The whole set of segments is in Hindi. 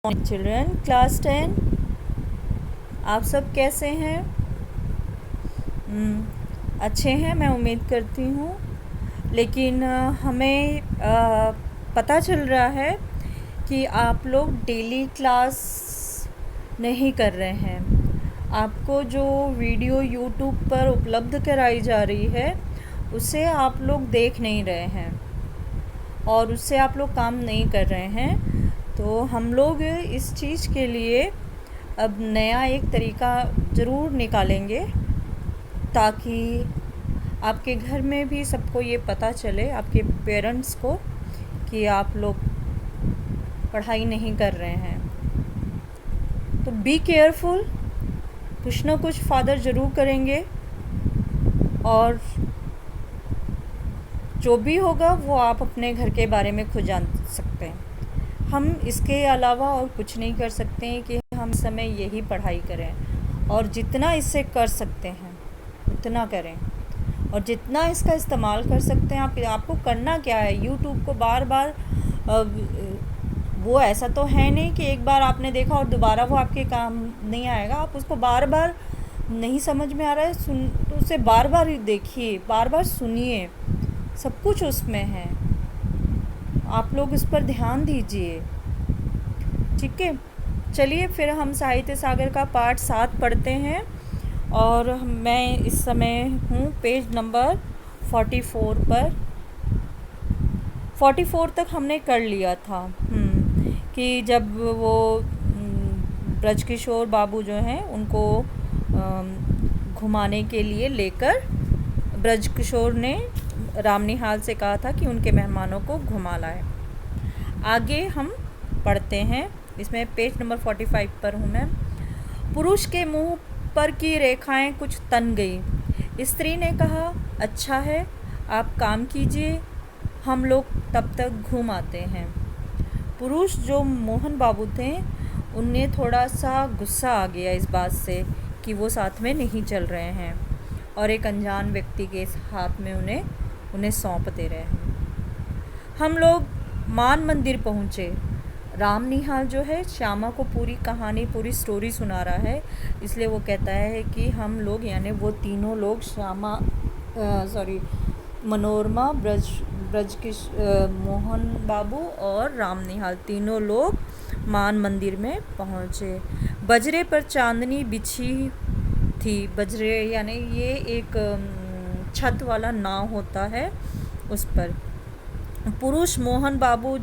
Children class 10। आप सब कैसे हैं? अच्छे हैं, मैं उम्मीद करती हूँ। लेकिन हमें पता चल रहा है कि आप लोग डेली क्लास नहीं कर रहे हैं। आपको जो वीडियो यूट्यूब पर उपलब्ध कराई जा रही है उसे आप लोग देख नहीं रहे हैं और उससे आप लोग काम नहीं कर रहे हैं। तो हम लोग इस चीज़ के लिए अब नया एक तरीका ज़रूर निकालेंगे ताकि आपके घर में भी सबको ये पता चले, आपके पेरेंट्स को, कि आप लोग पढ़ाई नहीं कर रहे हैं। तो बी केयरफुल, कुछ ना कुछ फादर ज़रूर करेंगे और जो भी होगा वो आप अपने घर के बारे में खुद जान सकते हैं। हम इसके अलावा और कुछ नहीं कर सकते हैं कि हम इस समय यही पढ़ाई करें और जितना इससे कर सकते हैं उतना करें और जितना इसका इस्तेमाल कर सकते हैं। आपको करना क्या है, यूट्यूब को बार बार वो ऐसा तो है नहीं कि एक बार आपने देखा और दोबारा वो आपके काम नहीं आएगा। आप उसको बार बार नहीं समझ में आ रहा है तो उसे बार बार देखिए, बार बार सुनिए, सब कुछ उसमें है। आप लोग इस पर ध्यान दीजिए, ठीक है। चलिए फिर हम साहित्य सागर का पाठ 7 पढ़ते हैं और मैं इस समय हूँ पेज नंबर 44 पर। 44 तक हमने कर लिया था कि जब वो ब्रजकिशोर बाबू जो हैं उनको घुमाने के लिए लेकर ब्रजकिशोर ने रामनिहाल से कहा था कि उनके मेहमानों को घुमा लाए। आगे हम पढ़ते हैं, इसमें पेज नंबर 45 पर हूँ मैं। पुरुष के मुंह पर की रेखाएं कुछ तन गई। स्त्री ने कहा, अच्छा है, आप काम कीजिए, हम लोग तब तक घूम आते हैं। पुरुष जो मोहन बाबू थे उन्हें थोड़ा सा गुस्सा आ गया इस बात से कि वो साथ में नहीं चल रहे हैं और एक अनजान व्यक्ति के हाथ में उन्हें सौंप दे रहे हैं। हम लोग मान मंदिर पहुँचे। रामनिहाल जो है श्यामा को पूरी कहानी, पूरी स्टोरी सुना रहा है, इसलिए वो कहता है कि हम लोग, यानी वो तीनों लोग, मनोरमा, मोहन बाबू और रामनिहाल, तीनों लोग मान मंदिर में पहुँचे। बजरे पर चांदनी बिछी थी। बजरे यानी ये एक छत वाला नाव होता है, उस पर पुरुष मोहन बाबू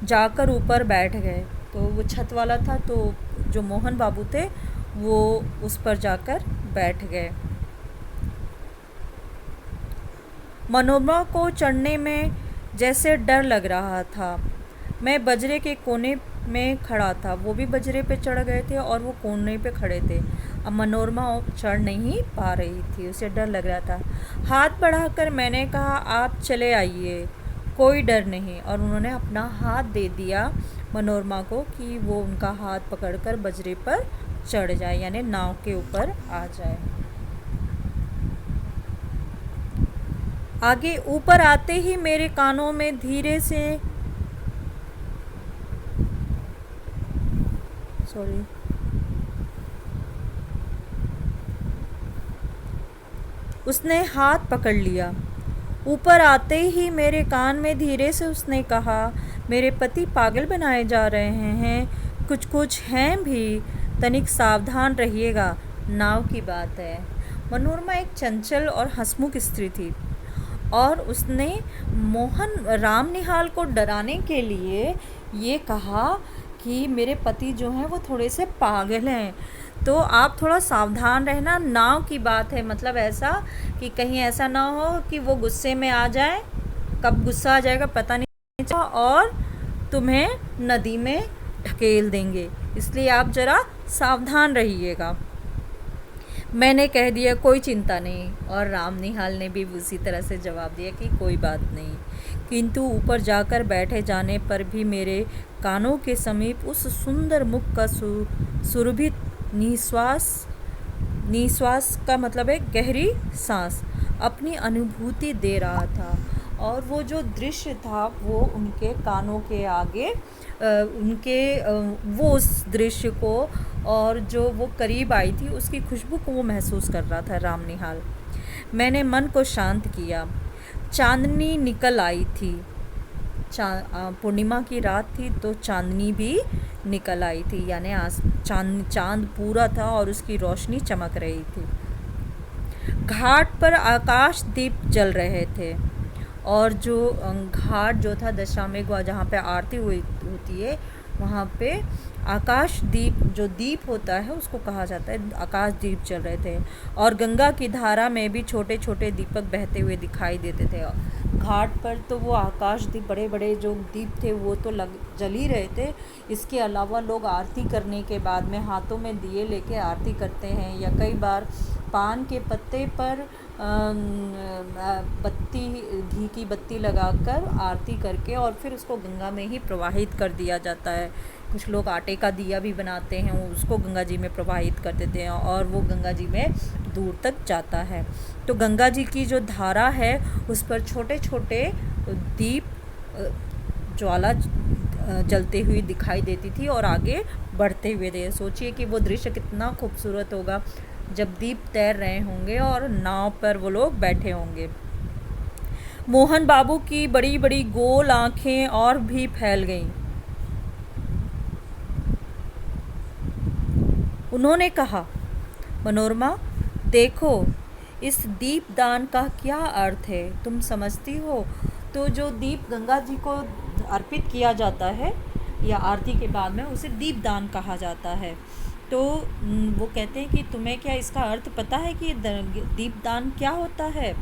जाकर ऊपर बैठ गए। तो वो छत वाला था, तो जो मोहन बाबू थे वो उस पर जाकर बैठ गए। मनोरमा को चढ़ने में जैसे डर लग रहा था। मैं बजरे के कोने में खड़ा था, वो भी बजरे पे चढ़ गए थे और वो कोने पे खड़े थे। अब मनोरमा चढ़ नहीं पा रही थी, उसे डर लग रहा था। हाथ बढ़ाकर मैंने कहा, आप चले आइए, कोई डर नहीं। और उन्होंने अपना हाथ दे दिया मनोरमा को कि वो उनका हाथ पकड़कर बजरे पर चढ़ जाए, यानी नाव के ऊपर आ जाए। आगे ऊपर आते ही मेरे कानों में धीरे से उसने हाथ पकड़ लिया। ऊपर आते ही मेरे कान में धीरे से उसने कहा, मेरे पति पागल बनाए जा रहे हैं, कुछ कुछ हैं भी, तनिक सावधान रहिएगा, नाव की बात है। मनोरमा एक चंचल और हंसमुख स्त्री थी और उसने रामनिहाल को डराने के लिए ये कहा कि मेरे पति जो हैं वो थोड़े से पागल हैं, तो आप थोड़ा सावधान रहना, नाव की बात है। मतलब ऐसा कि कहीं ऐसा ना हो कि वो गुस्से में आ जाए, कब गुस्सा आ जाएगा पता नहीं चला, और तुम्हें नदी में ढकेल देंगे, इसलिए आप ज़रा सावधान रहिएगा। मैंने कह दिया, कोई चिंता नहीं, और रामनिहाल ने भी उसी तरह से जवाब दिया कि कोई बात नहीं। किंतु ऊपर जाकर बैठे जाने पर भी मेरे कानों के समीप उस सुंदर मुख का सुरभित निश्वास का मतलब है गहरी सांस, अपनी अनुभूति दे रहा था और वो जो दृश्य था वो उनके कानों के आगे वो उस दृश्य को और जो वो करीब आई थी उसकी खुशबू को वो महसूस कर रहा था राम निहाल। मैंने मन को शांत किया। चांदनी निकल आई थी। पूर्णिमा की रात थी तो चांदनी भी निकल आई थी, यानी चांद पूरा था और उसकी रोशनी चमक रही थी। घाट पर आकाश दीप जल रहे थे और जो घाट जो था दशामेघ जहाँ पे आरती होती है वहाँ पे आकाश दीप, जो दीप होता है उसको कहा जाता है, आकाश दीप जल रहे थे और गंगा की धारा में भी छोटे छोटे दीपक बहते हुए दिखाई देते थे। घाट पर तो वो आकाश दीप, बड़े बड़े जो दीप थे वो तो जल ही रहे थे। इसके अलावा लोग आरती करने के बाद में हाथों में दिए लेके आरती करते हैं, या कई बार पान के पत्ते पर बत्ती, घी की बत्ती लगाकर आरती करके और फिर उसको गंगा में ही प्रवाहित कर दिया जाता है। कुछ लोग आटे का दिया भी बनाते हैं, उसको गंगा जी में प्रवाहित कर देते हैं और वो गंगा जी में दूर तक जाता है। तो गंगा जी की जो धारा है उस पर छोटे छोटे दीप, ज्वाला जलते हुए दिखाई देती थी और आगे बढ़ते हुए थे। सोचिए कि वो दृश्य कितना खूबसूरत होगा जब दीप तैर रहे होंगे और नाव पर वो लोग बैठे होंगे। मोहन बाबू की बड़ी बड़ी गोल आंखें और भी फैल गईं। उन्होंने कहा, मनोरमा देखो, इस दीपदान का क्या अर्थ है, तुम समझती हो? तो जो दीप गंगा जी को अर्पित किया जाता है या आरती के बाद में उसे दीपदान कहा जाता है। तो वो कहते हैं कि तुम्हें क्या इसका अर्थ पता है कि दीपदान क्या होता है?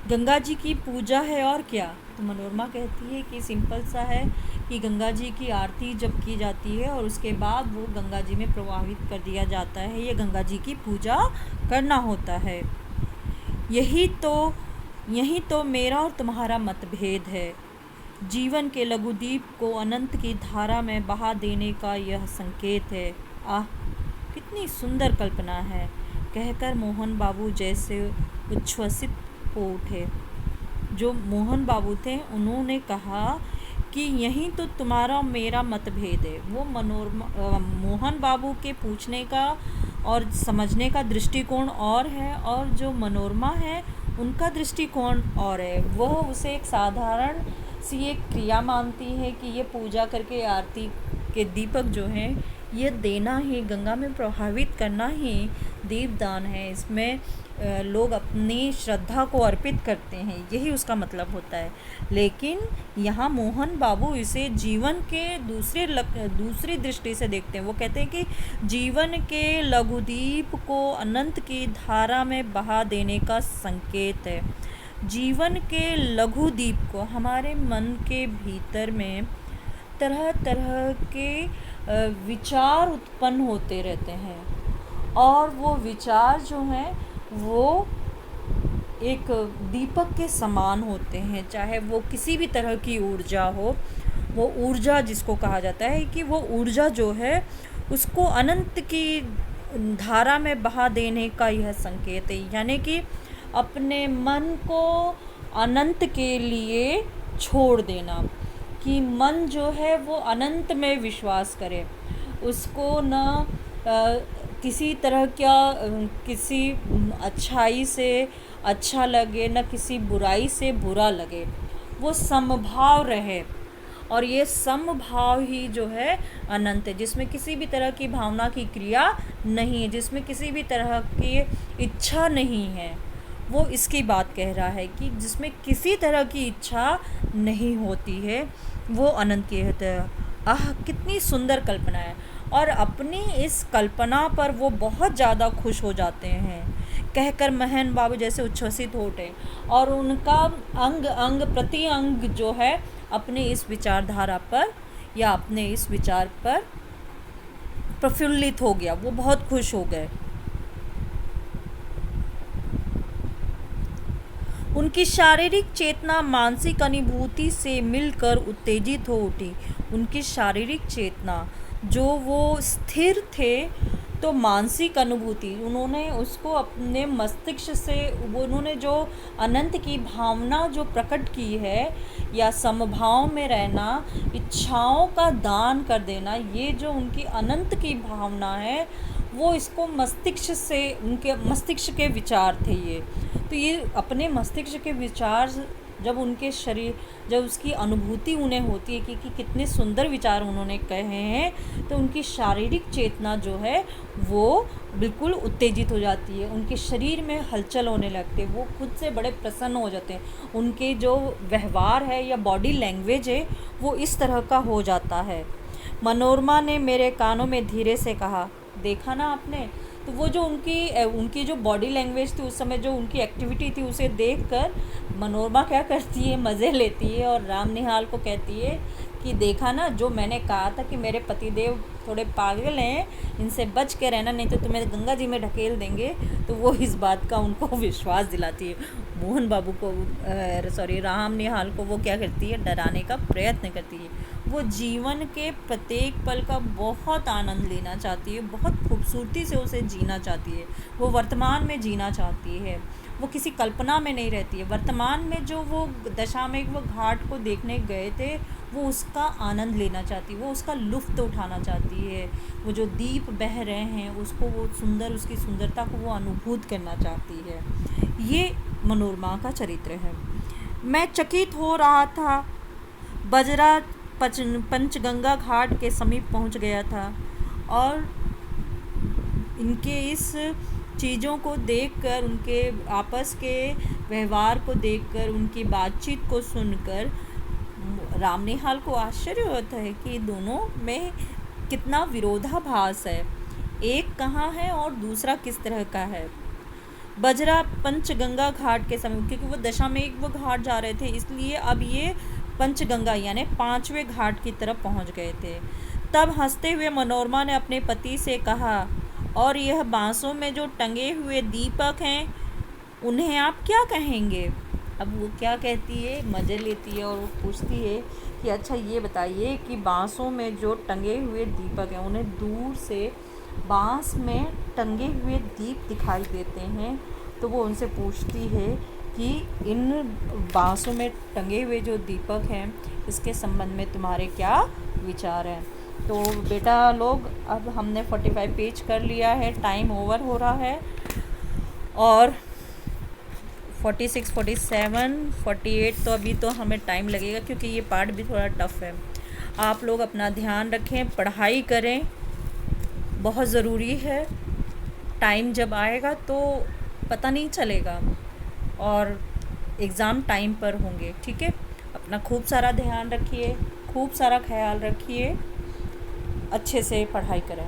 गंगा जी की पूजा है और क्या। तो मनोरमा कहती है कि सिंपल सा है कि गंगा जी की आरती जब की जाती है और उसके बाद वो गंगा जी में प्रवाहित कर दिया जाता है, ये गंगा जी की पूजा करना होता है। यही तो मेरा और तुम्हारा मतभेद है। जीवन के लघुदीप को अनंत की धारा में बहा देने का यह संकेत है। आह, कितनी सुंदर कल्पना है, कहकर मोहन बाबू जैसे उच्छ्वसित हो उठे। जो मोहन बाबू थे उन्होंने कहा कि यही तो तुम्हारा और मेरा मतभेद है। वो मोहन बाबू के पूछने का और समझने का दृष्टिकोण और है, और जो मनोरमा है उनका दृष्टिकोण और है। वह उसे एक साधारण सी एक क्रिया मानती है कि ये पूजा करके आरती के दीपक जो हैं ये देना ही, गंगा में प्रभावित करना ही दीपदान है। इसमें लोग अपनी श्रद्धा को अर्पित करते हैं, यही उसका मतलब होता है। लेकिन यहाँ मोहन बाबू इसे जीवन के दूसरी दृष्टि से देखते हैं। वो कहते हैं कि जीवन के लघुदीप को अनंत की धारा में बहा देने का संकेत है। जीवन के लघुदीप को, हमारे मन के भीतर में तरह तरह के विचार उत्पन्न होते रहते हैं और वो विचार जो हैं वो एक दीपक के समान होते हैं। चाहे वो किसी भी तरह की ऊर्जा हो, वो ऊर्जा जिसको कहा जाता है कि वो ऊर्जा जो है उसको अनंत की धारा में बहा देने का यह संकेत है। यानी कि अपने मन को अनंत के लिए छोड़ देना, कि मन जो है वो अनंत में विश्वास करे, उसको न किसी तरह का किसी अच्छाई से अच्छा लगे न किसी बुराई से बुरा लगे, वो समभाव रहे। और ये समभाव ही जो है अनंत है, जिसमें किसी भी तरह की भावना की क्रिया नहीं है, जिसमें किसी भी तरह की इच्छा नहीं है। वो इसकी बात कह रहा है कि जिसमें किसी तरह की इच्छा नहीं होती है वो अनंत की है। आह, कितनी सुंदर कल्पना है। और अपनी इस कल्पना पर वो बहुत ज़्यादा खुश हो जाते हैं, कहकर मोहन बाबू जैसे उच्छ्वसित हो उठे और उनका अंग अंग प्रति अंग जो है अपने इस विचारधारा पर या अपने इस विचार पर प्रफुल्लित हो गया। वो बहुत खुश हो गए। उनकी शारीरिक चेतना मानसिक अनुभूति से मिलकर उत्तेजित हो उठी। उनकी शारीरिक चेतना, जो वो स्थिर थे तो मानसिक अनुभूति उन्होंने उसको अपने मस्तिष्क से, वो उन्होंने जो अनंत की भावना जो प्रकट की है, या समभाव में रहना, इच्छाओं का दान कर देना, ये जो उनकी अनंत की भावना है, वो इसको मस्तिष्क से, उनके मस्तिष्क के विचार थे ये। तो ये अपने मस्तिष्क के विचार जब उनके शरीर, जब उसकी अनुभूति उन्हें होती है कि कितने सुंदर विचार उन्होंने कहे हैं, तो उनकी शारीरिक चेतना जो है वो बिल्कुल उत्तेजित हो जाती है, उनके शरीर में हलचल होने लगती है, वो खुद से बड़े प्रसन्न हो जाते हैं, उनके जो व्यवहार है या बॉडी लैंग्वेज है वो इस तरह का हो जाता है। मनोरमा ने मेरे कानों में धीरे से कहा, देखा ना आपने। तो वो जो उनकी जो बॉडी लैंग्वेज थी उस समय, जो उनकी एक्टिविटी थी, उसे देखकर मनोरमा क्या करती है, मज़े लेती है और राम निहाल को कहती है कि देखा ना, जो मैंने कहा था कि मेरे पतिदेव थोड़े पागल हैं, इनसे बच के रहना, नहीं तो तुम्हें गंगा जी में ढकेल देंगे। तो वो इस बात का उनको विश्वास दिलाती है। मोहन बाबू को, राम निहाल को वो क्या करती है, डराने का प्रयत्न करती है। वो जीवन के प्रत्येक पल का बहुत आनंद लेना चाहती है, बहुत खूबसूरती से उसे जीना चाहती है, वो वर्तमान में जीना चाहती है, वो किसी कल्पना में नहीं रहती है। वर्तमान में जो वो दशा में वो घाट को देखने गए थे, वो उसका आनंद लेना चाहती है, वो उसका लुत्फ़ उठाना चाहती है। वो जो दीप बह रहे हैं उसको, वो सुंदर, उसकी सुंदरता को वो अनुभूत करना चाहती है। ये मनोरमा का चरित्र है। मैं चकित हो रहा था। बजरा पंचगंगा घाट के समीप पहुंच गया था और इनके इस चीज़ों को देखकर, उनके आपस के व्यवहार को देखकर, उनकी बातचीत को सुनकर राम निहाल को आश्चर्य होता है कि दोनों में कितना विरोधाभास है, एक कहाँ है और दूसरा किस तरह का है। बजरा पंचगंगा घाट के समीप, क्योंकि वो दशा में एक वो घाट जा रहे थे, इसलिए अब ये पंचगंगा यानी 5वें घाट की तरफ पहुंच गए थे। तब हंसते हुए मनोरमा ने अपने पति से कहा, और यह बांसों में जो टंगे हुए दीपक हैं, उन्हें आप क्या कहेंगे। अब वो क्या कहती है, मज़े लेती है और वो पूछती है कि अच्छा ये बताइए कि बांसों में जो टंगे हुए दीपक हैं, उन्हें दूर से बांस में टंगे हुए दीप दिखाई देते हैं, तो वो उनसे पूछती है कि इन बांसों में टंगे हुए जो दीपक हैं, इसके संबंध में तुम्हारे क्या विचार हैं। तो बेटा लोग, अब हमने 45 पेज कर लिया है, टाइम ओवर हो रहा है, और 46, 47, 48 तो अभी तो हमें टाइम लगेगा, क्योंकि ये पार्ट भी थोड़ा टफ़ है। आप लोग अपना ध्यान रखें, पढ़ाई करें, बहुत ज़रूरी है। टाइम जब आएगा तो पता नहीं चलेगा, और एग्ज़ाम टाइम पर होंगे, ठीक है। अपना खूब सारा ध्यान रखिए, खूब सारा ख्याल रखिए, अच्छे से पढ़ाई करें।